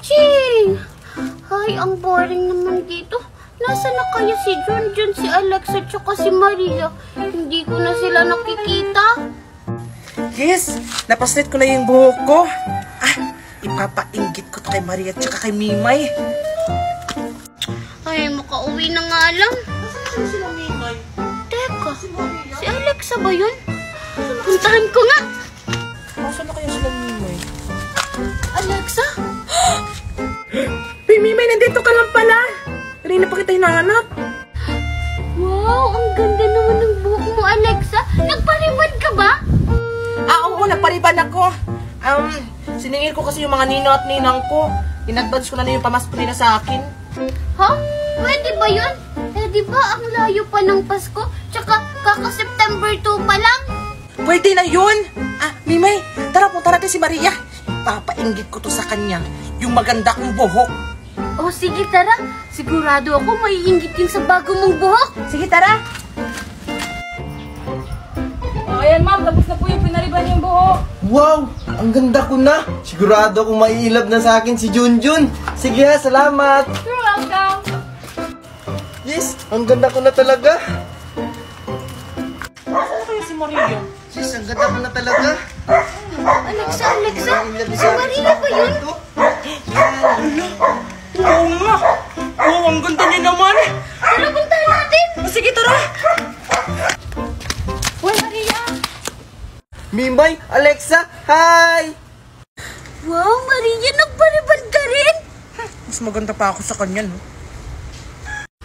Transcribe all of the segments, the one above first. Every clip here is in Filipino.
Ching! Ay, ang boring naman dito. Nasaan na kaya si Junjun, si Alexa, tsaka si Maria? Hindi ko na sila nakikita. Yes, napaslit ko na yung buhok ko. Ipapainggit ko to kay Maria at tsaka kay Mimay. Ay, makauwi na nga lang. Nasaan sila Mimay? Teka, si Alexa ba yun? Puntahan ko nga. Nasaan na kaya sila Mimay? Alexa? Hey, Mimay, nandito ka lang pala. Kanina pa kita hinahanap. Wow, ang ganda naman ng buhok mo, Alexa. Nagparibad ka ba? Oo, nagpariban ako. Siningil ko kasi yung mga nino at ninang ko. In-advance ko na yung pamasko nila sa akin. Ha? Pwede ba yun? Eh, di ba ang layo pa ng Pasko? Tsaka kaka-September 2 pa lang? Pwede na yun. Mimay, tara punta natin si Maria. Papainggit ko to sa kanya. Yung maganda kong buhok. Oh, sige, tara. Sigurado ako maiinggit yung sa bago mong buhok. Sige, tara. Ayan ma'am, tapos na po yung pinariban yung buhok. Wow! Ang ganda ko na! Sigurado kung maiilab na sa akin si Junjun. Sige ha, salamat! You're welcome. Yes! Ang ganda ko na talaga! Saan kaya si Maria? Sis, ang ganda ko na talaga! Alexa, si Maria ba yun? Oo nga. Oo, ang ganda niya naman. Tara, puntahan natin. Sige, tara. Uy, Maria. Mimay! Alexa! Hi! Wow, Maria, nagparibad ka rin. Mas maganda pa ako sa kanya, no?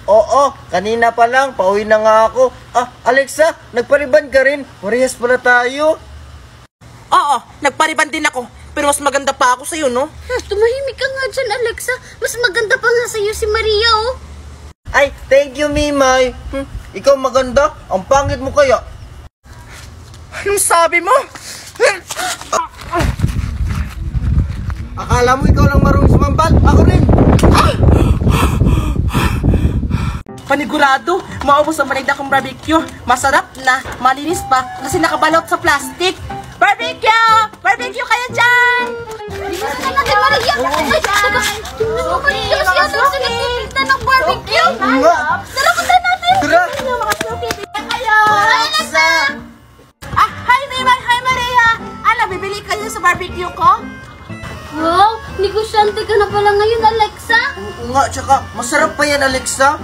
Oo, kanina pa lang, pauwi na nga ako. Alexa, nagpariban ka rin. Parehas pala tayo. Oo, nagpariban din ako. Pero mas maganda pa ako sa'yo, no? Tumahimik ka nga dyan, Alexa. Mas maganda pa nga sa'yo si Maria, oh. Ay, thank you, Mimay. Ikaw maganda. Ang pangit mo kaya. Anong sabi mo? Akala mo ikaw lang marunong sumambal? Ako rin. Panigurado, maubos ang maligda kong barbecue. Masarap na, malinis pa, kasi nakabalot sa plastic. Barbecue! Barbecue kayo dyan! Bilisan na natin, Maria. Ay, teka. Tingnan mo, Maria. Kasi yata sila nagtitinda ng barbecue. Nga. Tara, puntahan natin. Tara. Kayo! Alexa! Hi Mimay! Hi Maria! Bibili kayo sa barbecue ko? Wow, negosyante ka na pala ngayon, Alexa. Oo nga, tsaka masarap pa yan, Alexa.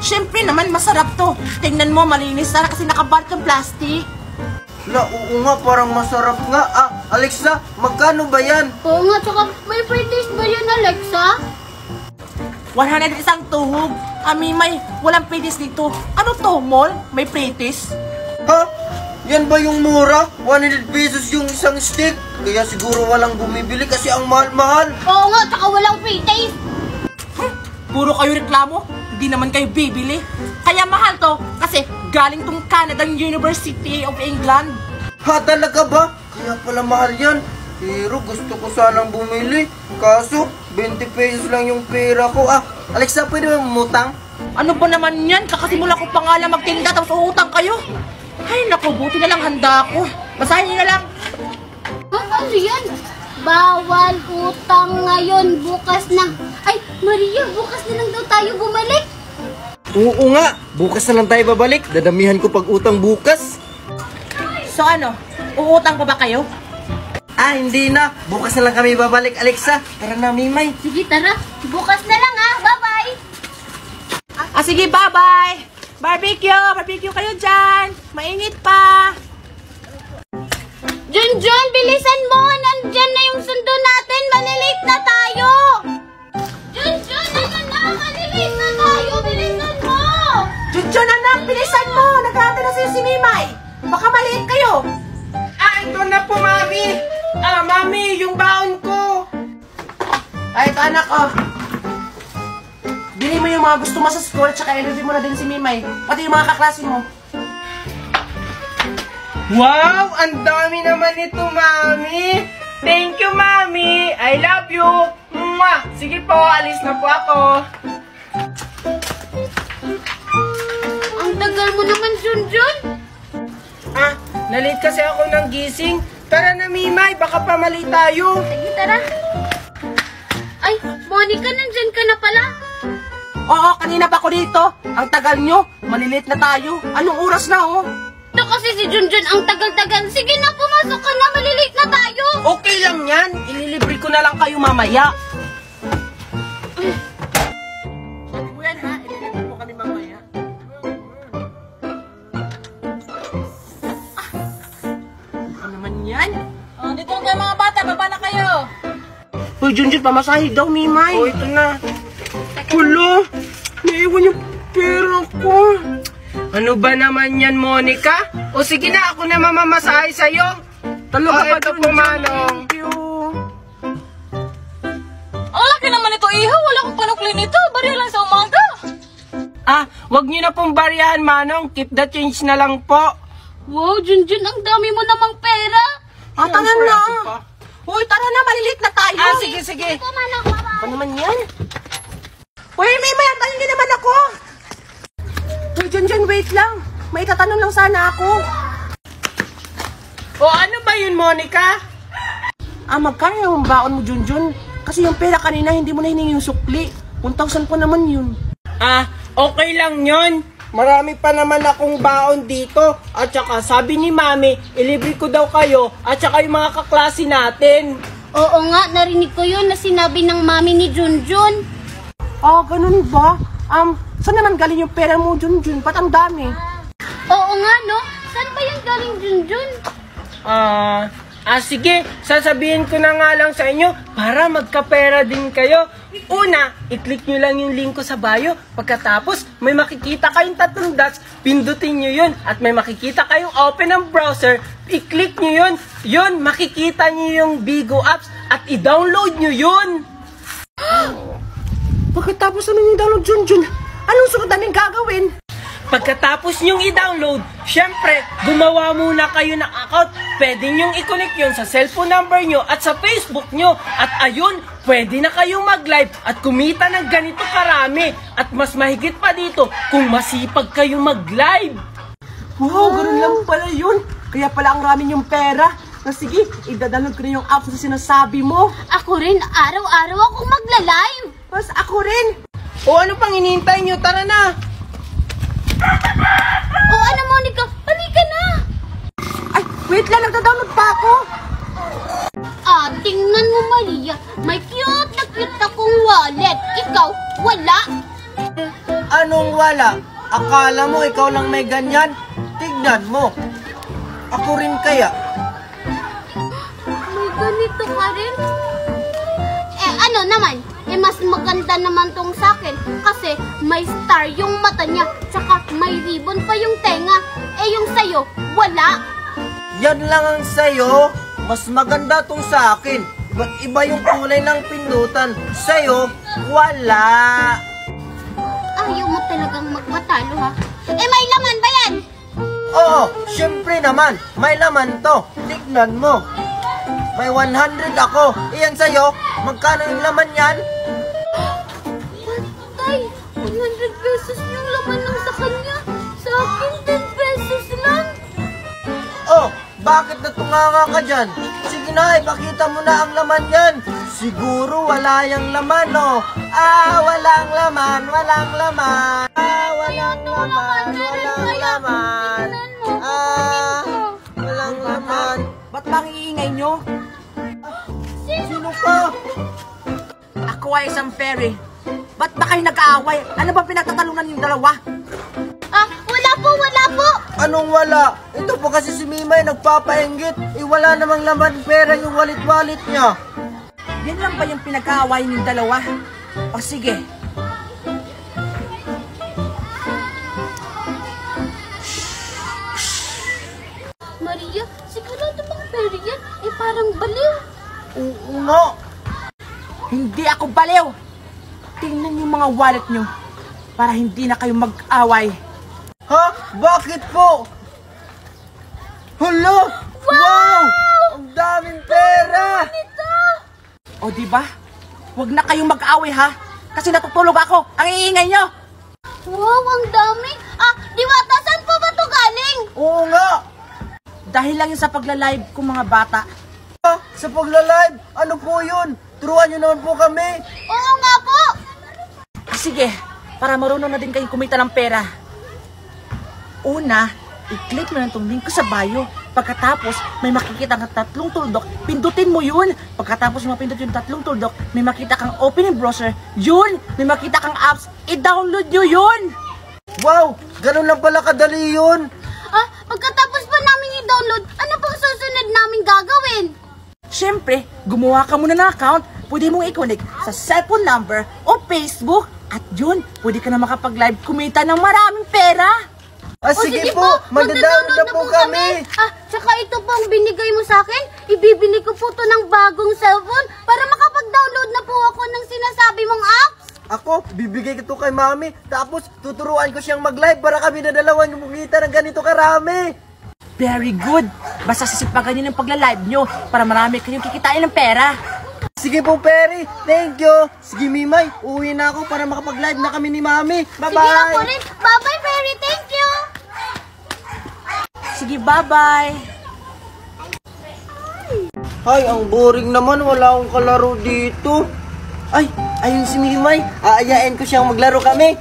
Siyempre naman, masarap to. Tingnan mo, malinis na kasi nakabalot ng plastic. Oo nga, parang masarap nga. Alexa, magkano ba yan? Oo nga, tsaka may free taste ba yun, Alexa? 100 isang tuhog. Mimay, walang pretis dito. Ano to, mall? May pretis? Ha? Yan ba yung mura? 100 pesos yung isang stick? Kaya siguro walang bumibili kasi ang mahal-mahal. Oo nga, tsaka walang free taste. Puro kayo reklamo. Hindi naman kayo bibili. Kaya mahal to kasi galing tong Canadian University of England. Ha, talaga ba? Kaya pala mahal yan. Pero gusto ko sanang bumili. Kaso, 20 pesos lang yung pera ko. Alexa, pwede ba umutang? Ano ba naman yan? Kakasimula ko pa nga lang magtinda tapos uutang kayo. Ay naku, buti na lang handa ako. Basahin niyo na lang. Ano yan? Bawal utang ngayon, bukas na. Ay, Maria, bukas na lang daw tayo bumalik. Oo nga, bukas na lang tayo babalik. Dadamihan ko pag utang bukas. So ano, uutang pa ba kayo? Hindi na. Bukas na lang kami babalik, Alexa. Tara na, Mimay. Sige, tara. Bukas na lang, Bye-bye. Sige, bye-bye. Barbecue kayo dyan. Mainit pa. Junjun, bilisan mo. Nandyan na yung sundo natin. Malilate na tayo. Junjun, ano na? Malilate na tayo. Bilisan mo. Junjun, anak, bilisan mo. Nagkakata na sa'yo si Mimay. Baka maliit kayo. Ito na po, Mami. Mami, yung baon ko. Ito, anak, Bili mo yung mga gusto mo sa school, tsaka i-review mo na din si Mimay. Pati yung mga kaklase mo. Wow! Ang dami naman nito, Mami! Thank you, Mami! I love you! Mwah! Sige po, alis na po ako. Ang tagal mo naman, Junjun. Nalit kasi ako ng gising. Tara na, Mimay! Baka pamali tayo! Sige, tara. Ay, Monica, nandyan ka na pala. Oo, kanina pa ako dito. Ang tagal nyo. Malilit na tayo. Anong oras na, oh? Ito kasi si Junjun ang tagal-tagal. Sige na, pumasok ka na. Malilate na tayo. Okay lang yan. Ililibre ko na lang kayo mamaya. Yan ha, ililibre ko kami mamaya. Ano naman yan? Oh, dito na kayo mga bata, baba na kayo. Uy, Junjun, pamasahe daw, Mimay. Oh, ito na. Kulo, naiwan yung pera ko. Ano ba naman yan, Monica? O sige na, ako na mamamasahe sa'yo. Talaga ba ito po, Manong? Thank you. Ang laki naman ito, iho. Wala akong panukli nito. Bariya lang sa umaga. Ah, wag niyo na pong bariyahan, Manong. Keep the change na lang po. Wow, Junjun, ang dami mo namang pera. Ah, tara na. Uy, tara na, malilit na tayo. Ah, sige, sige. Ito, Manong, baba. Ano naman yan? Uy, may tanong din naman ako. Uy, Junjun, wait lang. May tatanong lang sana ako. O, ano ba yun, Monica? Ah, magkano yung baon mo, Junjun? Kasi yung pera kanina, hindi mo na hiningi yung sukli. 1,000 po naman yun. Ah, okay lang yun. Marami pa naman akong baon dito. At saka, sabi ni Mami, ilibre ko daw kayo at saka yung mga kaklase natin. Oo nga, narinig ko yun na sinabi ng mami ni Junjun. Ah, ganun ba? Saan naman galing yung pera mo, Junjun? Ba't ang dami? Oo nga, no? Saan ba yung galing Junjun? Sige, sasabihin ko na nga lang sa inyo para magkapera din kayo. Una, i-click nyo lang yung link ko sa bio. Pagkatapos, may makikita kayong 3 dots, pindutin nyo yun. At may makikita kayong open ang browser, i-click nyo yun. Yun, makikita nyo yung Bigo apps at i-download nyo yun. Pagkatapos namin yung download, Junjun, anong sunod namin gagawin? Pagkatapos nyong i-download, syempre, gumawa muna kayo ng account. Pwede nyong i-connect yun sa cellphone number nyo at sa Facebook nyo. At ayun, pwede na kayong mag-live at kumita ng ganito karami. At mas mahigit pa dito kung masipag kayong mag-live. Wow, ganun lang pala yun. Kaya pala ang rami yung pera. Sige, i-download ko na yung apps na sinasabi mo. Ako rin, araw-araw akong magla-live. Mas ako rin. O ano pang hinihintay nyo? Tara na. O ano, Monica? Halika na. Ay, wait lang, nagda-download pa ako. Ah, tingnan mo, Maria. May cute na cute akong wallet. Ikaw, wala. Anong wala? Akala mo ikaw lang may ganyan? Tignan mo. Ako rin kaya. May ganito ka rin? Ano naman? Mas maganda naman tong sakin kasi may star yung mata niya tsaka may ribbon pa yung tenga. Yung sayo, wala. Yan lang ang sayo. Mas maganda tong sa akin. Iba yung kulay ng pindutan. Sa'yo, wala. Ayaw mo talagang magpatalo, ha? May laman ba yan? Oo, syempre naman. May laman to. Tignan mo. May 100 ako. Iyan sa'yo. Magkano yung laman yan? Patay! 100 pesos yung laman ng sa kanya. Sa akin, 10 pesos lang. Oh, bakit natunganga ka dyan? Sige na, ipakita mo na ang laman yan. Siguro wala yung laman, oh. Walang laman, walang laman. Walang laman, walang laman. Walang laman. Ba't bang iingay nyo? Sino ka? Ako ay isang fairy. Ba't ba kayo nag-aaway? Ano ba pinagtatalunan yung dalawa? Wala po, wala po. Anong wala? Ito po kasi si Mimay nagpapainggit. Wala namang laman pera yung wallet-wallet niya. Yan lang ba yung pinag-aaway yung dalawa? O sige. Maria, sigurado bang pera yan? Parang baliw. Oo nga. Hindi ako baliw. Tingnan yung mga wallet nyo para hindi na kayo mag-away. Ha? Bakit po? Hala! Wow! Ang daming pera! O diba? Huwag na kayong mag-away ha. Kasi natutulog ako. Ang iingay nyo. Wow, ang dami. Diwata, saan po ba ito galing? Oo nga! Dahil lang yun sa pagla-live ko mga bata. Sa pagla-live, ano po yun? Turuan nyo naman po kami. Oo nga po. Sige, para marunong na din kayong kumita ng pera. Una, i-click mo na itong link ko sa bio. Pagkatapos, may makikita kang 3 tuldok, pindutin mo yun. Pagkatapos mo mapindot yung 3 tuldok, may makita kang open in browser, yun. May makita kang apps, i-download nyo yun. Wow, ganun lang pala kadali yun. Pagkatapos pa namin i-download, ano pong susunod namin gagawin? Siyempre, gumawa ka muna ng account, pwede mong i-connect sa cellphone number o Facebook. At yun, pwede ka na makapag-live kumita ng maraming pera. Sige po, magda-download na po kami. Tsaka ito po ang binigay mo sa akin. Ibibili ko po to ng bagong cellphone para makapag-download na po ako ng sinasabi mong apps. Ako, bibigay ko to kay Mami, tapos tuturuan ko siyang mag-live para kami na dalawa yung kumita ng ganito karami. Very good. Basta sisipagan nyo ng pagla-live nyo para marami kayong kikitain ng pera. Sige po, Perry. Thank you. Sige, Mimay. Uwi na ako para makapag-live na kami ni Mami. Bye-bye. Sige ako rin. Bye-bye, Perry. Thank you. Sige, bye-bye. Ay, ang boring naman. Wala akong kalaro dito. Ay, ayun si Mimay. Aayain ko siyang maglaro kami.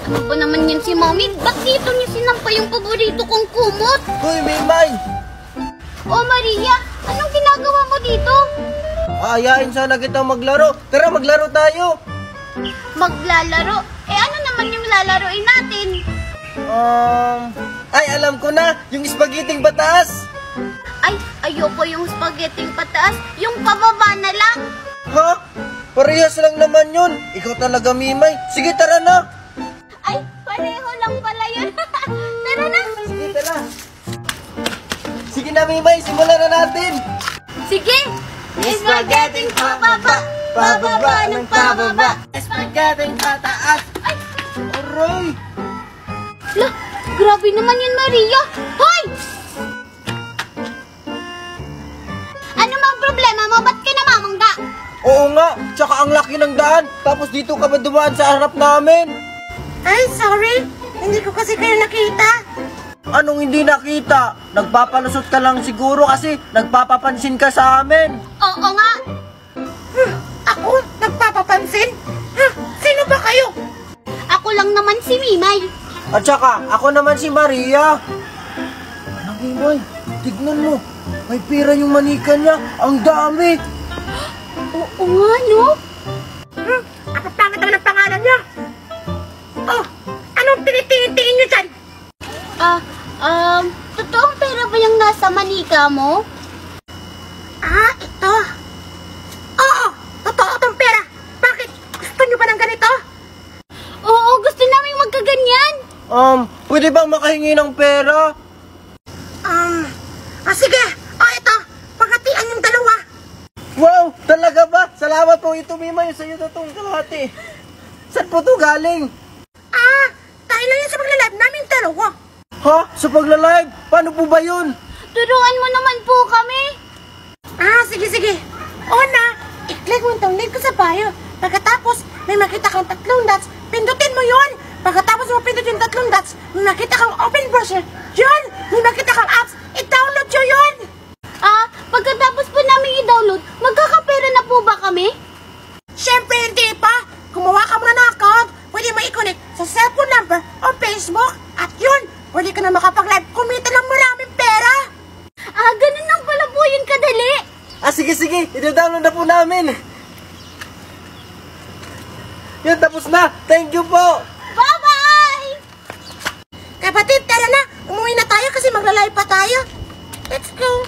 Ano ba naman yun si Mommy? Ba't dito niya sinampa yung paborito kong kumot? Hoy, Mimay. Oh, Maria, anong ginagawa mo dito? Aayain sana kita maglaro. Tara, maglaro tayo. Maglalaro? Ano naman yung lalaroin natin? Ay, alam ko na. Yung spaghetti pataas. Ay, ayoko yung spaghetti pataas. Yung pababa na lang. Ha? Parehas lang naman yun. Ikaw talaga, Mimay. Sige, tara na. Ay, pareho lang pala yun. Tara na. Sige, tara. Sige na, Mimay. Simulan na natin. Sige. Spaghetti pababa. Pababa ng pababa. Spaghetti pataas. Ay, Aray. la, grabe naman yun, Maria. Hoy! Ano mang problema mo? Ba't ka namamangga? Oo nga. Tsaka ang laki ng daan. Tapos dito ka ba dumaan sa harap namin? Ay, sorry. Hindi ko kasi kayo nakita. Anong hindi nakita? Nagpapalusot ka lang siguro kasi nagpapapansin ka sa amin. Oo nga. Ako? Nagpapapansin? Sino ba kayo? Ako lang naman si Mimay. At saka, ako naman si Maria. Anong Mimay? Tignan mo. May pera yung manika niya. Ang dami. Oo nga, no? Ang pangit naman ang pangalan niya. Oh, anong tinitingin-tingin niyo dyan? Totoong pera ba yung nasa manika mo? Ito. Oo, totoo itong pera. Bakit? Gusto niyo ba ng ganito? Oo, gusto namin magkaganyan. Pwede bang makahingi ng pera? Sige. Ito. Paghatian yung dalawa. Wow, talaga ba? Salamat po ito, Mimay. Sa'yo na itong kalahati. Saan po ito galing? Dahil lang yan sa pagla-live namin dalawa. Ha? Sa pagla-live? Paano po ba yun? Turuan mo naman po kami. Sige. Una, i-click mo itong link ko sa bio. Pagkatapos, may makita kang 3 dots. Pindutin mo yun. Pagkatapos mo pindut yung 3 dots, may makita kang open browser. Yun! May makita kang apps. I-download nyo yun! Pagkatapos po namin i-download, magkakapera na po ba kami? Siyempre hindi pa. Gumawa ka muna ng account. Pwede mo i-connect sa cellphone number o Facebook. At yun, pwede ka na makapag-live. Kumita ng maraming pera. Ganun lang pala po yun kadali. Sige. Ito-download na po namin. Yun, tapos na. Thank you po. Bye-bye! Kapatid, tara na. Umuwi na tayo kasi magla-live pa tayo. Let's go.